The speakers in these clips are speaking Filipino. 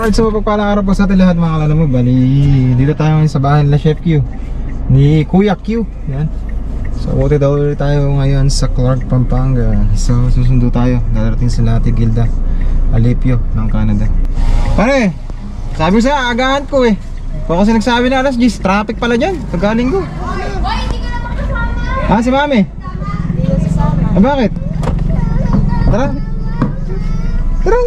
Alright, so mapagpalang araw po sa atin lahat mga kalala mo. Bali, dito tayo ngayon sa bahay nila Chef Q, ni Kuya Q. Yan. So buti daw ulit tayo ngayon sa Clark, Pampanga. So susundo tayo, darating sila Ate Gilda Alipio ng Canada. Pare, sabi ko sa agahan ko eh. Kung kasi nagsabi na alas 10, traffic pala dyan, paggaling ko. Ah, si Mami? Ah, bakit? Tara. Tara.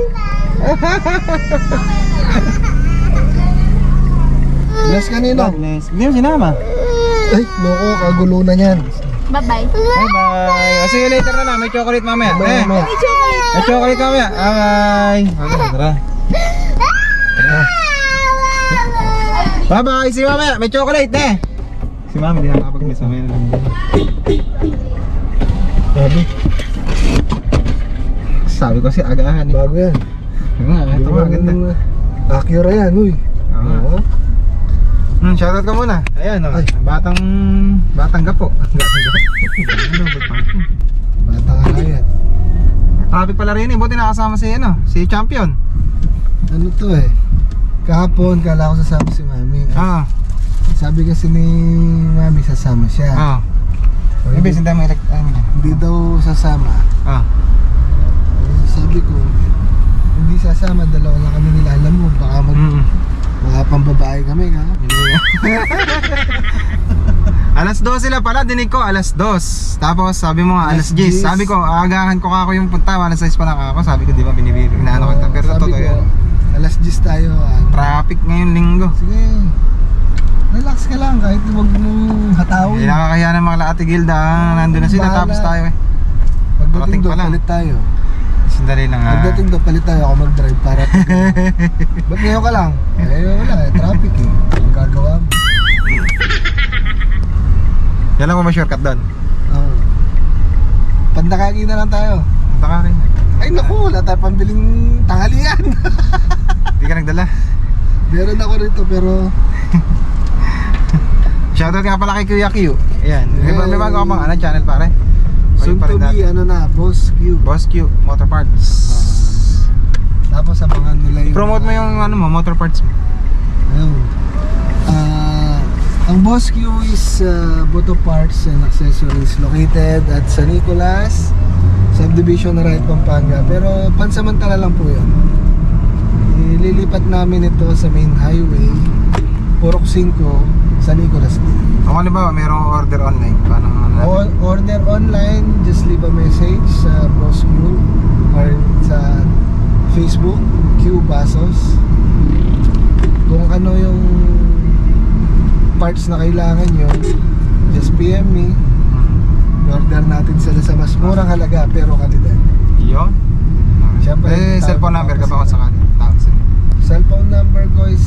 Bless kanina. Hindi mo sinama. Ay, loko, kagulo na yan. Bye-bye. Bye-bye. See you later na lang. May chocolate mamaya. Bye, mamaya. May chocolate mamaya. Bye-bye. Okay, tara. Bye-bye. See you mamaya. May chocolate Si Mami, di nakakapag-miss mamaya. Sabi ko si agahan eh. Bago yan. Ito maganda. Acura yan, uy. Oo. Shoutout ka muna. Ayan o. Ay. Batang gapo. Bata nga na yan. Traffic pala rin eh. Buti nakasama si Champion. Ano to eh? Kahapon, kala ko sasama si Mami. Sabi kasi ni Mami sasama siya. Ibig hindi mo Hindi daw sasama. Sabi ko, hindi sasama, dalawa lang kami nila. Alam mo, baka mga pambabae kami ka. Alas 2 sila pala, dinig ko alas 2. Tapos sabi mo nga alas 10. Sabi ko, agahan ko kako yung punta, alas 6 pa lang ako. Sabi ko, di ba binibiro, inaano kita. Pero Sabi totoo ko, yan. alas 10 tayo. Traffic ngayon linggo. Sige, relax ka lang, kahit huwag mong hatawin. Hindi nakakahiya ng mga Ate Gilda. Nandun na sila, Bahala. tapos tayo eh. Pagdating Parating doon, pa lang. palit tayo. Sandali lang Pagdating doon, palit tayo, ako mag-drive para ba't ngayon ka lang? Wala traffic eh. Ang gagawa mo. Yan lang mo ma-shortcut doon. Oo. Pandakagi na lang tayo. Punta ka rin. Ay naku, wala tayo pambiling tanghalian. Hindi ka nagdala. Meron ako rito pero Shoutout nga pala kay Kuya Q. Ayan. May bago ka bang channel pare? soon to be, Boss Q. Boss Q Motor Parts. Tapos sa mga nila yung Promote mo yung motor parts mo. ayun. Ang Boss Q is Moto Parts and Accessories located at San Nicolas Subdivision Right, Pampanga. Pero pansamantala lang po yan. Ililipat namin ito sa main highway Purok 5, San Nicolas. Kung ano ba, merong order online. Paano Order online, just leave a message sa Boss Q or sa Facebook, Q Basos. Kung ano yung parts na kailangan nyo, just PM me. Order natin sila sa mas murang halaga pero kalidad. Yun. Siyempre, Cellphone number ka ba kung sakali? Tawag sa'yo. Cellphone number ko is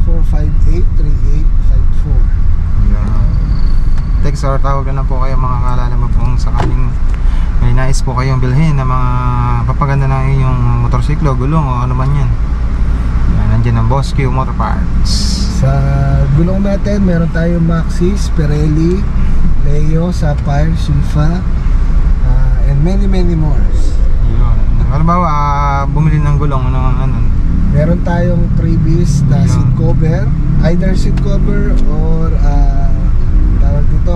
0916-458-3854. Yun. Text or tawag na po kayo mga kalala mo kung sakaling may nais po kayong bilhin na mga papaganda ng inyong motorsiklo, gulong o ano man yan. Yan, nandiyan ang Boss Q Motor Parts. Sa gulong natin, meron tayong Maxxis, Pirelli, Leo, Sapphire, Shifa, and many more. Yun. Ano ba, bumili ng gulong ano? Meron tayong previous na Yeah. seat cover, either seat cover or tawag dito,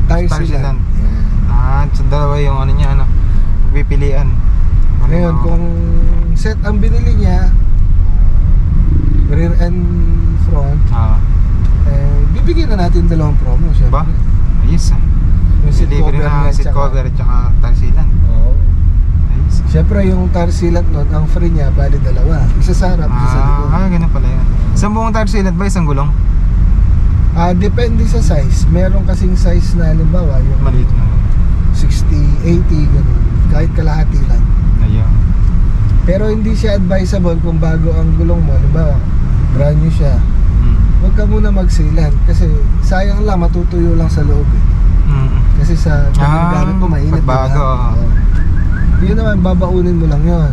tire Tire sealant. sealant. Sa dalawa yung ano niya, pipilian. Ngayon, kung set ang binili niya, rear and front, bibigyan na natin dalawang promo, Ba? syempre. Ayos Yung seat Libre cover na niya, seat tsaka- cover at saka tire sealant. Oo. Ayos. Syempre yung tire sealant nun, ang free niya, bali dalawa. Isa sa harap, isa sa likod. Ganun pala yun. Isang buong tire sealant ba? Isang gulong? Depende sa size. Meron kasing size na halimbawa, yung Maliit na. 60, 80, ganun. Kahit kalahati lang. Ayun. Pero hindi siya advisable kung bago ang gulong mo. Halimbawa, brand new siya. Huwag ka muna mag-sealant kasi sayang lang, matutuyo lang sa loob eh. Kasi sa gamit mo mainit. Pagbago. Yun naman, babaunin mo lang yun.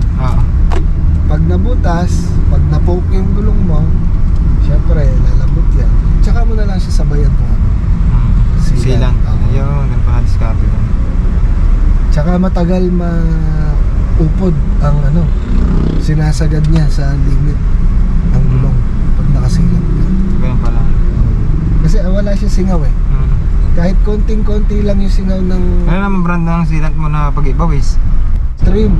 Pag nabutas, pag napoke yung gulong mo, syempre, lalabot yan. Tsaka mo na lang siya sabayan kung ano. Sealant. Ayun, ganun pa na-discard yun. Tsaka matagal maupod ang sinasagad niya sa limit ang gulong pag nakasilap ka. Ganun pala. Kasi wala siya singaw eh. Kahit konting-konti lang yung singaw ng Ano naman brand ng sealant mo na pag-ibawis? Extreme.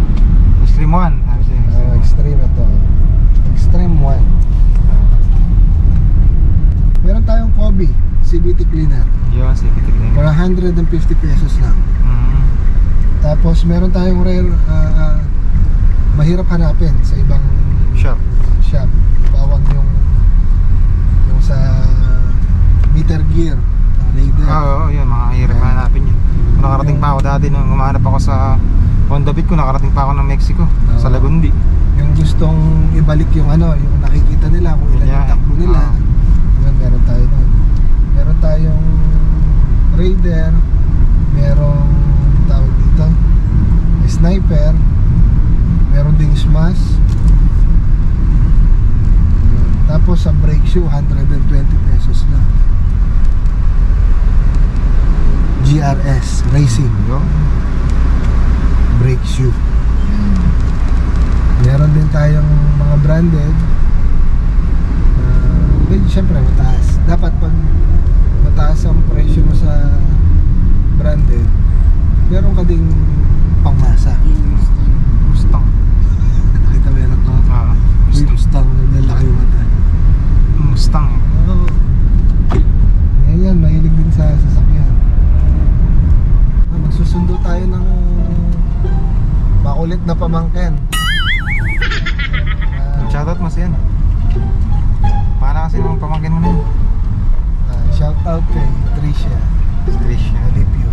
Extreme 1. Extreme ito. Extreme 1. Meron tayong Kobe CVT cleaner Yun, sige, tignan. for 150 pesos lang. Tapos meron tayong rare mahirap hanapin sa ibang Shop. shop. Bawang yung sa meter gear, Raider. Oo, yun, mga hirap hanapin yun. Kung nakarating pa ako dati nung gumahanap ako sa Honda Beat ko, nakarating pa ako ng Mexico, sa Lagundi. Yung gustong ibalik yung yung nakikita nila kung ilan yung takbo nila. Yun, meron tayo doon. Meron tayong Raider, merong tawag dito, Sniper, meron ding Smash. Yun. Tapos sa brake shoe, 120 pesos na. GRS Racing Yun. brake shoe. Meron din tayong mga branded. Medyo syempre mataas. Dapat pag mataas ang presyo mo sa branded, meron ka ding pangmasa. Mustang. Nakita mo yan ako? Uy, Mustang, naglalaki yung mata. Mustang. Oo. Yan, mahilig din sa sasakyan. Magsusundo tayo ng makulit na pamangkin. Shoutout mo siya. Paano kasi naman pamangkin mo na yun? Shout out kay Tricia Tricia. Alipio.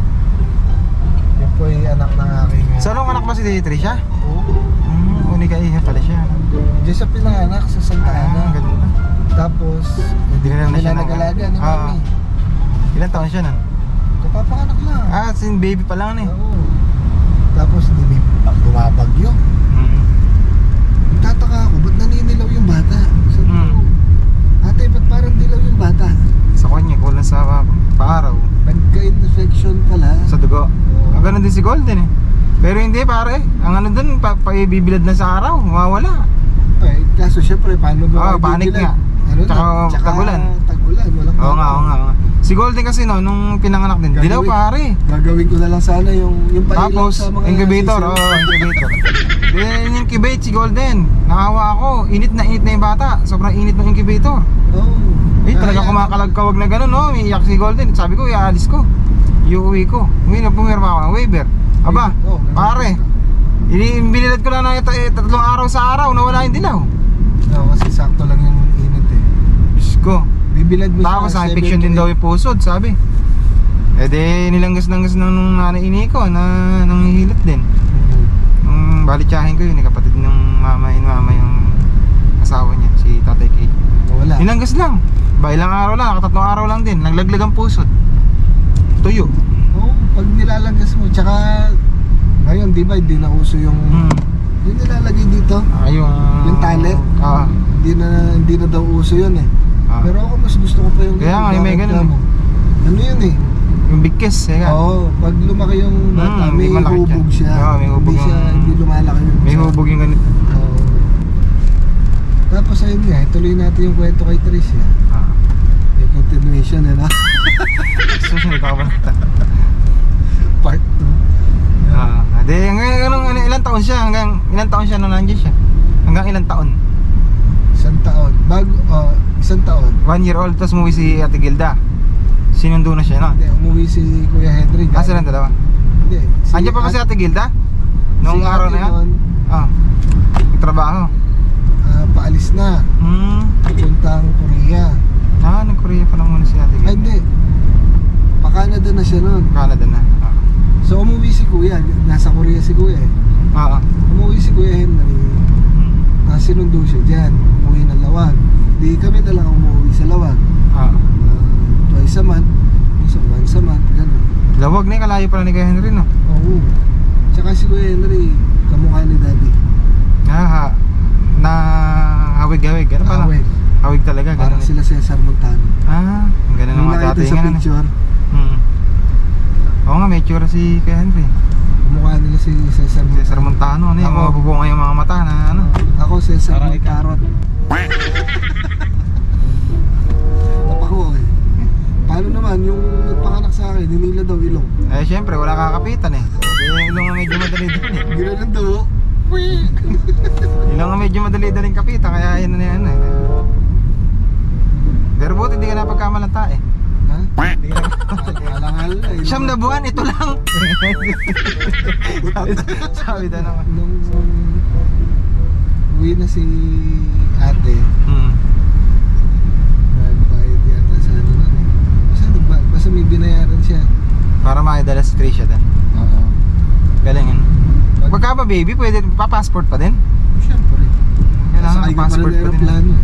Yun po ay anak ng aking So anong anak ba si Tricia? Oo. Unika iha pala siya. Diyan siya pinanganak sa Santa Ana. Ganun ba? Tapos Dinala na siya ng nag-alaga ni Mami. Ilan taon siya nun? Kapapanganak lang. Sin baby pa lang eh. Oo. Tapos bumabagyo. Nagtataka ako, ba't naninilaw yung bata? Sabi ko, ate, ba't parang dilaw yung bata? Sa kanya, kulang sa paaraw. Nagka-infection pala. Sa dugo. Oo. Ganun din si Golden eh. Pero hindi pare, ang ano dun, paibibilad na sa araw, mawawala. Eh, kaso syempre, paano ba? Panic nga. Tsaka tagulan. Tagulan, walang Oo nga. Si Golden kasi no, nung pinanganak din, dilaw pare. Gagawin ko na lang sana yung pailaw Tapos, sa mga incubator, incubator. Then, incubate si Golden. Nakawa ako, init na yung bata. Sobrang init ng incubator. Talaga kumakalagkawag na gano'n, no? Umiiyak si Golden. Sabi ko, iaalis ko. Iuwi ko. Pumirma ako ng waiver. Aba, pare. Binilad ko lang ng 3 araw sa araw, nawala yung dilaw. Kasi sakto lang yung init eh. Diyos ko. Bibilad mo Tapos sa infection din daw yung pusod, sabi. Eh di, nilanggas-langgas na nung nanay ini ko na nanghihilot din. Balitsahin ko yun, kapatid ng mama yung asawa niya, si Tatay Kate. Wala. Nilanggas lang. Ilang araw lang, 3 araw lang din. Naglaglag ang pusod. Tuyo. Oo, pag nilalanggas mo, tsaka ngayon, di ba, hindi na uso yung yung nilalagay dito. Yung tali. Hindi na daw uso yun eh. Pero ako mas gusto ko pa yung kaya nga, may ganun. Ano yun eh? Yung bigkes, Oo, pag lumaki yung bata, may hubog siya. May hubog hindi lumalaki yung may hubog yung ganito. Oo. Tapos ayun nga, ituloy natin yung kwento kay Tricia. May continuation eh, no? Susunod ako ba? Part 2. Ilang taon siya? Ilang taon siya nung nandiyan siya? Hanggang ilang taon? Isang taon. Isang taon. 1 year old, tapos umuwi si Ate Gilda. Sinundo na siya, no? Hindi, umuwi si Kuya Henry. Silang dalawa? Hindi. Andiyan pa ba si Ate Gilda? Nung si araw na yan? Trabaho? Paalis na. Puntang Korea. Nag-Korea pa lang muna si Ate Gilda. Ay, hindi. Pa-Canada na siya noon. Canada na. So umuwi si Kuya. Nasa Korea si Kuya eh. Umuwi si Kuya Henry. Sinundo siya dyan. Umuwi ng Lawag. Di kami na lang umuwi sa Lawag. Twice a month. Once a month. Ganun. Lawag na yung kalayo pala ni Kuya Henry, no? Oo. Tsaka si Kuya Henry, kamukha ni Daddy. Na hawig-hawig. Ano pala? Hawig. Hawig talaga. Parang sila Cesar Montano. Ang ganun ng mga dati. Sa picture. Oo nga, may tsura si Kuya Henry. Kamukha nila si Cesar Montano. Cesar Montano, ano yung mga bubunga yung mga mata na ano. Ako processor Parang ng karot. Napako eh. Paano naman yung nagpanganak sa akin, hinila daw ilong. Eh syempre, wala kakapitan eh. Yung ilong nga medyo madali-dali. Gano'n daw. Ilong nga medyo madali-daling kapitan, kaya yun na yan eh. Pero buti hindi ka napagkamalanta eh. Ha? Hindi ka Alangal eh. Siyam na buwan, ito lang. sabi na naman. Nung uwi na si ate, nagbayad yata sa ano nun eh. Basta may binayaran siya. Para makidala si Trisha din. Oo. Galing yun. Pagka ba baby, pwede pa-passport pa din? Siyempre. Kailangan Sakay ka pa passport ng pa din. aeroplano eh.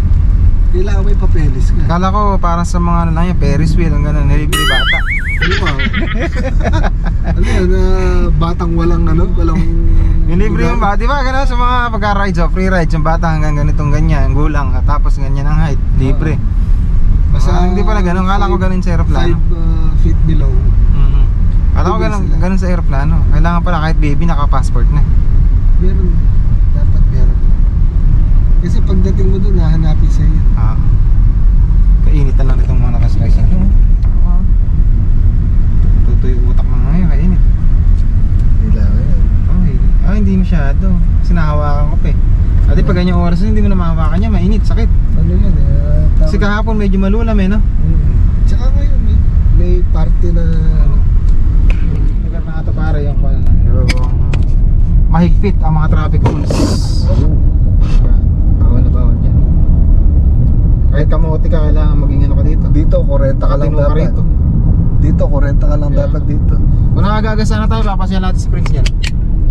Kailangan may papeles ka. Kala ko para sa mga ano lang yan, Ferris wheel, ang gano'n, nilibre bata. Wow. Ano yan, batang walang walang... Nilibre yung bata, di ba gano'n sa mga pagka-rides o free rides, yung bata hanggang ganitong ganyan, gulang, tapos ganyan ang height, libre. Basta hindi pala gano'n, kala ko gano'n sa aeroplano. 5 feet below. Kala ko gano'n sa aeroplano, kailangan pala kahit baby naka-passport na. Meron. Dapat meron. Kasi pagdating mo doon, hahanapin sa'yo. Kainitan lang itong mga nakasakay sa akin. Tutoy utak mo ngayon, kainit. Hindi masyado. Kasi nahawakan ko pa eh. Ati pag ganyang oras hindi mo na mahawakan niya, mainit, sakit. Ano yan eh? Kasi kahapon medyo malulam eh, no? Tsaka ngayon may party na Lugar na ito pare yung mahigpit ang mga traffic rules. Bawal na bawal yan. Kahit kamote ka, kailangan maging ano ka dito. Dito, 40 ka lang Katino ka dapat. rito. Dito, 40 ka lang Yeah. dapat dito. Kung nakagagasa na tayo, papasya natin sa Springs yan.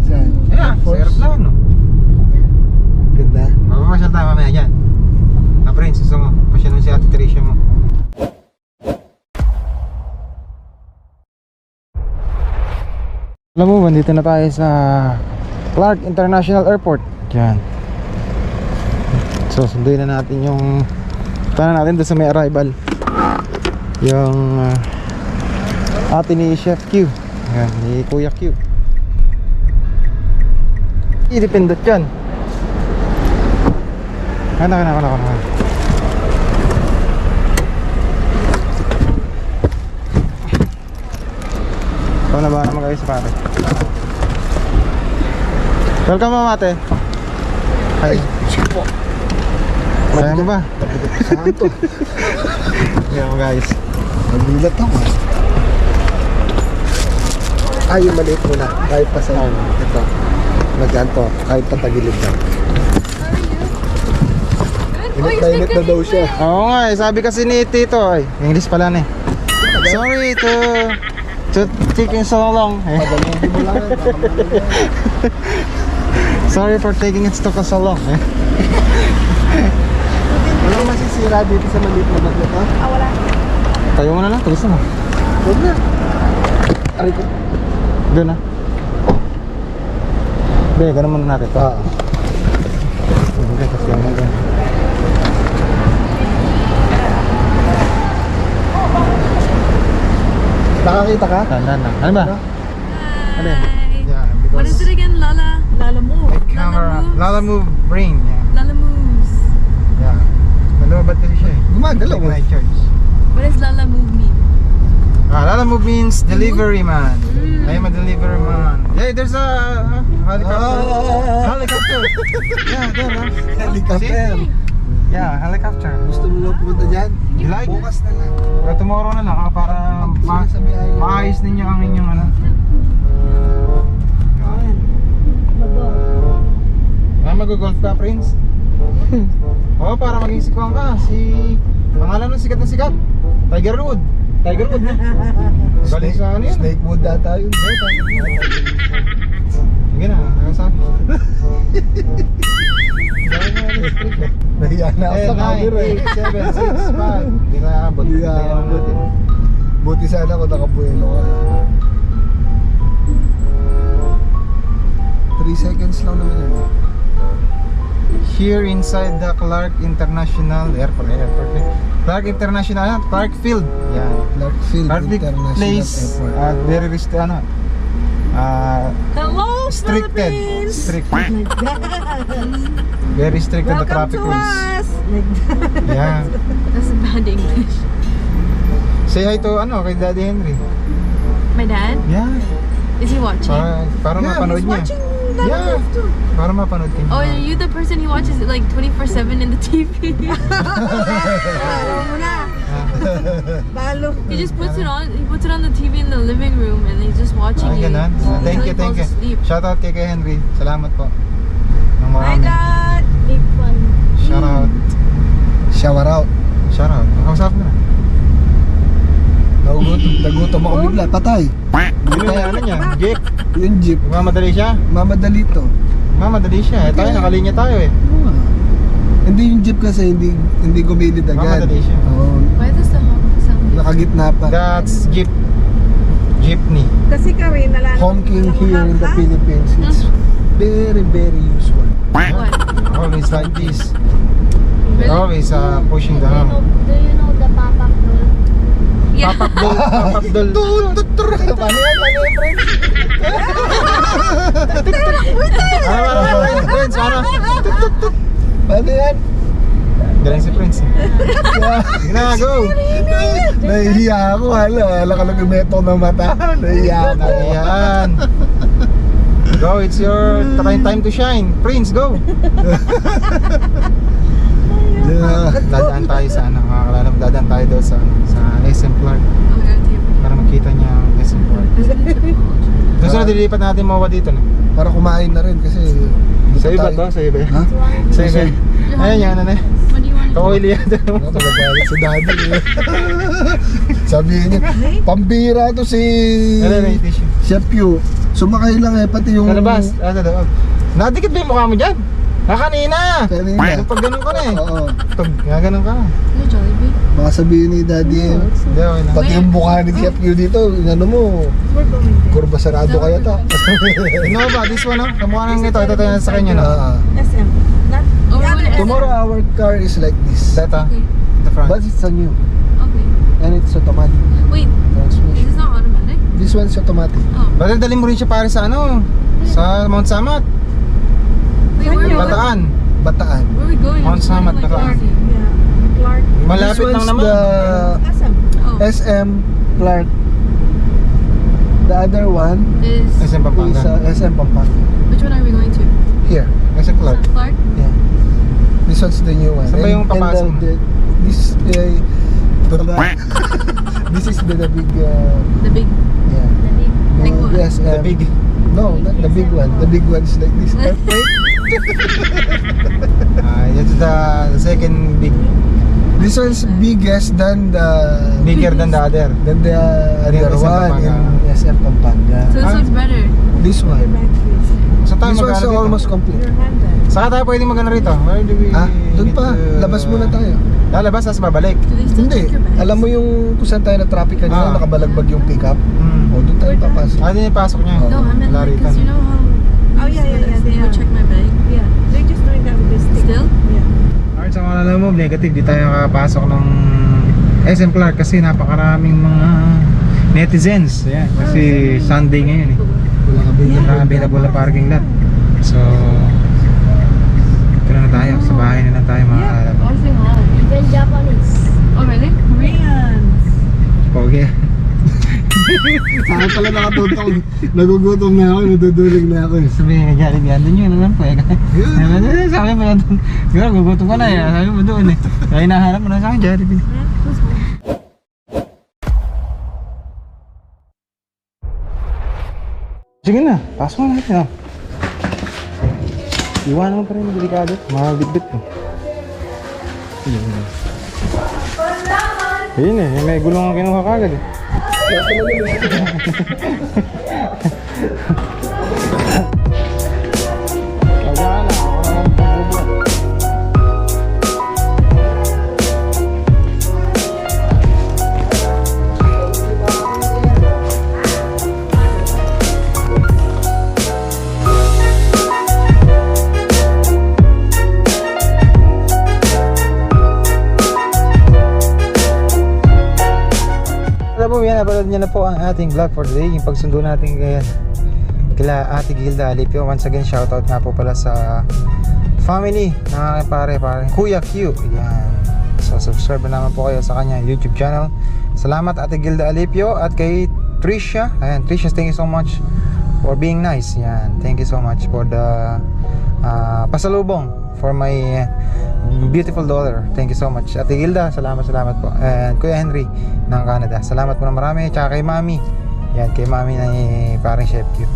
Saan? Ayan, sa aeroplano. Ganda. Mapapasyal tayo mamaya dyan. Prince, gusto mo? Pasyal mo si Ate Tricia mo. Alam mo, bandito na tayo sa Clark International Airport. Yan. So, sunduin na natin yung tanong natin doon sa may arrival. Yung ate ni Chef Q. Yan, ni Kuya Q. Independent yan. Kana. Ikaw na ba naman kayo sa pare? Welcome ma'am ate. Hi. Chipo. Kaya mo ba? Saan to? Yan guys. Nagulat ako. Ay, yung maliit muna. Kahit pa sa ito. Nagkanto. Kahit patagilid na. Init na init na daw siya. Oo nga eh, sabi kasi ni Tito ay English pala na eh. Sorry to taking so long. Pagaluhin mo lang yan. Sorry for taking it so long. Walang masisira dito sa maliit na bag na to? Wala. Tayo mo na lang, tulis mo. Huwag na. Aray ko. Doon na. Be, ganun muna natin ito. Hindi kasi ano doon. Nakakita ka? Tandaan lang. Ano ba? Ano yan? Yeah, What is it again? Lala Move. Camera. Lala Move Brain. Yeah. Lala Moves. Yeah. Malumabad kasi siya eh. Gumagalaw Like eh. night charge. What does Lala Move mean? Lala Move means delivery man. I am a delivery man. Yeah, there's a helicopter. Helicopter. Yeah, there. Helicopter. Yeah, helicopter. Gusto mo lang pumunta dyan? You like? Bukas na lang. Pero tomorrow na lang para Sige, sa biyahe. maayos ninyo ang inyong ano. Mag-golf ka, Prince? Oo, para maging sikuan ka. Pangalan ng sikat na sikat. Tiger Wood. Tiger Wood. Galing sa ano yun? Snake wood data yun. Sige na, nakasabi. Nahiya na ako sa camera eh. 9, 8, 7, 6, 5. Hindi na abot. Hindi na abot. Buti sana kung nakabuelo ka. 3 seconds lang naman yun. Here inside the Clark International Airport. Clark International, Clark Field. Yan. Clarkfield Clark International Place. Airport. Very restricted. Hello, Stricted. Philippines! Strict. Very strict on the traffic rules. Yeah. That's bad English. Say hi to kay Daddy Henry. My dad? Yeah. Is he watching? Para mapanood niya. Yeah. Para mapanood niya. Oh, are you the person he watches it like 24/7 in the TV? He just puts it on. He puts it on the TV in the living room, and he's just watching Ay, it. ganun. Thank you, until he thank you. falls asleep. Shout out kay Henry. Salamat po. Nang marami. Dad. Big fun. Shout out. Shower out. Shout out. Nakausap na. Nagutom ako bigla. Patay. Yun yung niya. Jeep. Yung jeep. Mamadali siya. Mamadali to. Mamadali siya. Tayo nakalinya tayo eh. Hindi yung jeep kasi hindi gumilid agad. Mamadali siya. Oo. Why does the sound? Nakagitna pa. That's Jeep. Jeepney. Kasi kami nalala. Honking here in the Philippines, it's very, very usual. What? Always like this. Really? Always pushing the Do you know the Papa Doll? Yeah. Papakdol. Papakdol. Paano yan? Friends? Ano? Friends, ano? Paano yan? Galing si Prince. Sige na, go! Nahihiya ako, hala ka lang yung meto ng mata. Nahihiya ako. Ayan. Go, it's your time to shine. Prince, go! Yeah. Dadaan tayo sa mga kalala. Dadaan tayo doon sa SM Clark. Oh, yeah, TV. Para makita niya ang SM Clark. Doon sa dilipat natin mawa dito na. Para kumain na rin kasi dito Sa iba tayo. to? Sa iba? Ha? Sa iba? Ayan yung ano na. What do you want to do? Kaoily yan. Nakagalit si daddy. Sabihin niya, pambira to si Ano na yung tissue? Chef Q. Sumakay lang pati yung Sa labas. Sa loob. Nadikit ba yung mukha mo dyan? Kanina! Kanina. Yung pag ganun ka na eh. Oo. Pag ganun ka. No Jollibee? Baka sabihin ni daddy Hindi, okay lang. pati yung mukha ni Chef Q dito, ano mo, kurba sarado kaya ta. No ba? This one no? Kamukha nang ito. Ito tayo sa kanya no? SM. Not Oh, we want to Tomorrow our car is like this. Ito. Okay. The front. But it's a new Okay. and it's automatic Wait, is transmission. this not automatic? This one's automatic. Oh. Bakit dalhin mo rin siya para sa ano? Sa Mount Samat. Wait, where are we going? Bataan. Bataan. Where are we going? Mount I'm Samat, like Bataan. crazy. Yeah. Clark. Malapit This lang one's naman. the SM. Oh. SM Clark. The other one Is SM is Pampanga. SM Pampanga. which one are we going to? Here. SM Clark. South Clark? Yeah. This one's the new one. Saan ba yung papasok mo? This this is the big The big. yeah. Big one. Yes, The big. No, not the big one. The big one is like this. It's the second big. This one's biggest than the Bigger than the other. other SM one Pampanga. in SM Pampanga. So this Ah. looks better. This one. Sa tayo This one's magkano dito? almost complete. Your handbag. Saka tayo pwede magano rito? Where do we Ah, doon need pa. to- Labas muna tayo. Lalabas, tapos babalik. Do they still Hindi. check your bags? Alam mo yung kung saan tayo na traffic kanina, Ah. nakabalagbag yung pickup. Hmm. O, doon tayo papasok. Din yung pasok niya. No, I meant like, because you know how Oh, yeah. they would check my bag. Yeah. They're just doing that with this stick. Still? Yeah. Alright, sa mga mo, negative, di tayo nakapasok ng SM Clark kasi napakaraming mga netizens. Ayan, kasi Sunday ngayon eh. Walang Wala available na parking lot. So, ito na tayo. Sa bahay na tayo mga kalala. Honestly, home. Even Japanese. Oh, really? Koreans. Pogi. Saan pala nakatutok? Nagugutom na ako, nadudulig na ako. Sabihin nga Jollibee, andun yun, alam po eh. Sabi mo doon, siguro gugutom ka na eh. Sabi mo doon eh. Kaya hinahanap mo na sa akin Jollibee. Sige na, pasok na natin. Iwanan mo pa rin, delikado. Mga bitbit mo. Ayun eh, may gulong ang kinuha kagad eh. Kaya na, ako naman pagbubuhat. Alam mo yan, napanood niya na po ang ating vlog for today. Yung pagsundo natin kila Ate Gilda Alipio. Once again, shoutout nga po pala sa family ng aking pare Kuya Q. Yan. So subscribe na naman po kayo sa kanya YouTube channel. Salamat Ate Gilda Alipio at kay Tricia. Ayan, Tricia, thank you so much for being nice. Yan, thank you so much for the pasalubong for my beautiful daughter. Thank you so much Ate Gilda, salamat po. And Kuya Henry ng Canada, salamat po na marami. Tsaka kay Mami, yan, kay Mami na parang Chef Q.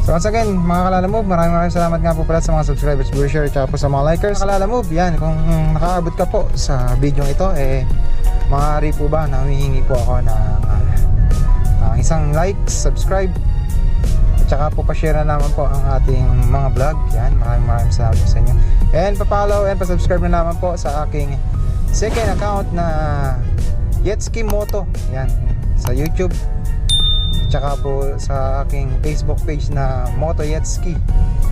So once again, mga Kalala Move, maraming salamat nga po pala sa mga subscribers, viewer, share, tsaka po sa mga likers. Kalala Move, yan, kung nakaabot ka po sa video ito, maaari po ba na humihingi po ako ng isang like, subscribe, at saka po pa-share na naman po ang ating mga vlog. Yan, maraming salamat po sa inyo. And pa-follow and pa-subscribe na naman po sa aking second account na Jetski Moto. Yan, sa YouTube. Tsaka po sa aking Facebook page na Moto Jetski.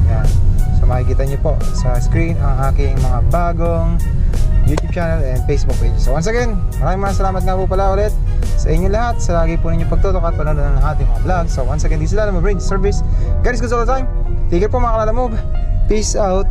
Yan. So makikita nyo po sa screen ang aking mga bagong YouTube channel and Facebook page. So once again, maraming salamat nga po pala ulit sa inyo lahat, sa lagi po ninyo pagtutok at panonood ng ating mga vlog. So once again, this is Lala Move Bridge Service. God is good all the time. Take care po mga Kalala Move. Peace out.